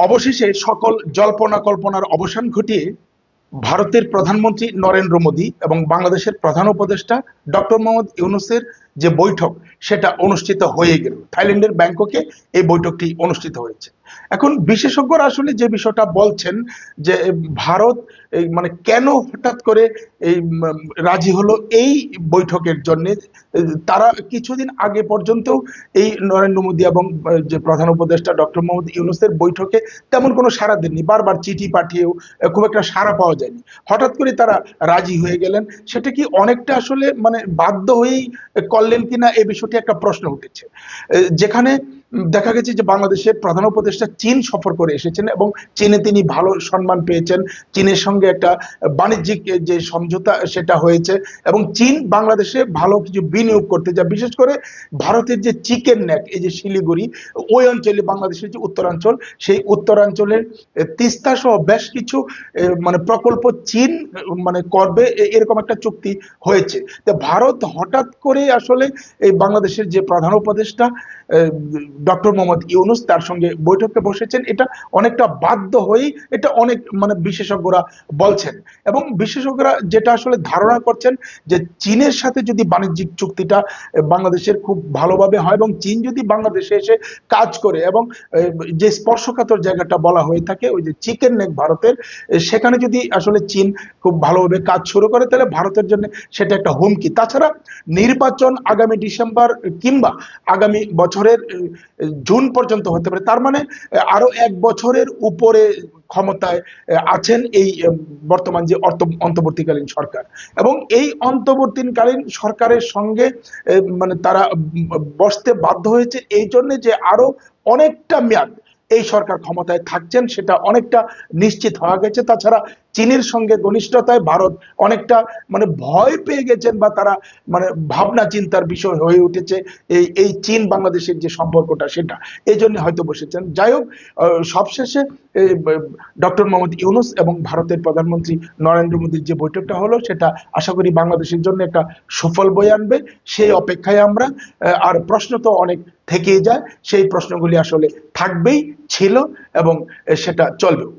অবশেষে সকল জল্পনা কল্পনার অবসান ঘটিয়ে ভারতের প্রধানমন্ত্রী নরেন্দ্র মোদী এবং বাংলাদেশের প্রধান উপদেষ্টা ডক্টর মোহাম্মদ ইউনূসের যে বৈঠক সেটা অনুষ্ঠিত হয়ে গেল। থাইল্যান্ডের ব্যাংককে এই বৈঠকটি অনুষ্ঠিত হয়েছে। এখন বিশেষজ্ঞরা আসলে যে বিষয়টা বলছেন যে ভারত মানে কেন হঠাৎ করে এই রাজি হলো এই বৈঠকের জন্য। তারা কিছুদিন আগে পর্যন্ত এই নরেন্দ্র মোদী এবং যে প্রধান উপদেষ্টা ডক্টর মোহাম্মদ ইউনূসের বৈঠকে তেমন কোনো সাড়া দেননি, বারবার চিঠি পাঠিয়েও খুব একটা সাড়া পাওয়া যায়নি। হঠাৎ করে তারা রাজি হয়ে গেলেন, সেটা কি অনেকটা আসলে মানে বাধ্য হয়েই করলেন কিনা এই বিষয়টি একটা প্রশ্ন উঠেছে। যেখানে দেখা গেছে যে বাংলাদেশের প্রধান উপদেষ্টা চীন সফর করে এসেছেন এবং চীনে তিনি ভালো সম্মান পেয়েছেন। চীনের সঙ্গে একটা বাণিজ্যিক যে সমঝোতা সেটা হয়েছে এবং চীন বাংলাদেশে ভালো কিছু বিনিয়োগ করতে যায়। বিশেষ করে ভারতের যে চিকেন নেক, এই যে শিলিগুড়ি ওই অঞ্চলে, বাংলাদেশের যে উত্তরাঞ্চল, সেই উত্তরাঞ্চলের তিস্তা সহ বেশ কিছু মানে প্রকল্প চীন মানে করবে, এরকম একটা চুক্তি হয়েছে। তো ভারত হঠাৎ করে আসলে এই বাংলাদেশের যে প্রধান উপদেষ্টা ডক্টর মোহাম্মদ ইউনূস তার সঙ্গে বৈঠকে বসেছেন, এটা অনেকটা বাধ্য হয়েই, এটা অনেক মানে বিশেষজ্ঞরা বলছেন। এবং বিশেষজ্ঞরা যেটা আসলে ধারণা করছেন যে চীনের সাথে যদি বাণিজ্যিক চুক্তিটা বাংলাদেশের খুব ভালোভাবে হয় এবং চীন যদি বাংলাদেশে এসে কাজ করে এবং যে স্পর্শকাতর জায়গাটা বলা হয়ে থাকে ওই যে চিকেন নেক ভারতের, সেখানে যদি আসলে চীন খুব ভালোভাবে কাজ শুরু করে তাহলে ভারতের জন্য সেটা একটা হুমকি। তাছাড়া নির্বাচন আগামী ডিসেম্বর কিংবা আগামী বছরের জুন পর্যন্ত হতে পারে, তার মানে আরো 1 বছরের উপরে ক্ষমতায় আছেন এই বর্তমান যে অন্তর্বর্তীকালীন সরকার। এবং এই অন্তর্বর্তীকালীন সরকারের সঙ্গে মানে তারা বসতে বাধ্য হয়েছে এই জন্য যে আরো অনেকটা মেয়াদ এই সরকার ক্ষমতায় থাকছেন সেটা অনেকটা নিশ্চিত হওয়া গেছে। তাছাড়া চীনের সঙ্গে ঘনিষ্ঠতায় ভারত অনেকটা মানে ভয় পেয়ে গেছেন বা তারা মানে ভাবনা চিন্তার বিষয় হয়ে উঠেছে এই চীন বাংলাদেশের যে সম্পর্কটা, সেটা এই জন্য হয়তো বসেছেন। যাই হোক, সবশেষে ডক্টর মোহাম্মদ ইউনূস এবং ভারতের প্রধানমন্ত্রী নরেন্দ্র মোদীর যে বৈঠকটা হলো সেটা আশা করি বাংলাদেশের জন্য একটা সুফল বয়ে আনবে, সেই অপেক্ষায় আমরা। আর প্রশ্ন তো অনেক থেকেই যায়, সেই প্রশ্নগুলি আসলে থাকবেই, ছিল এবং সেটা চলবেও।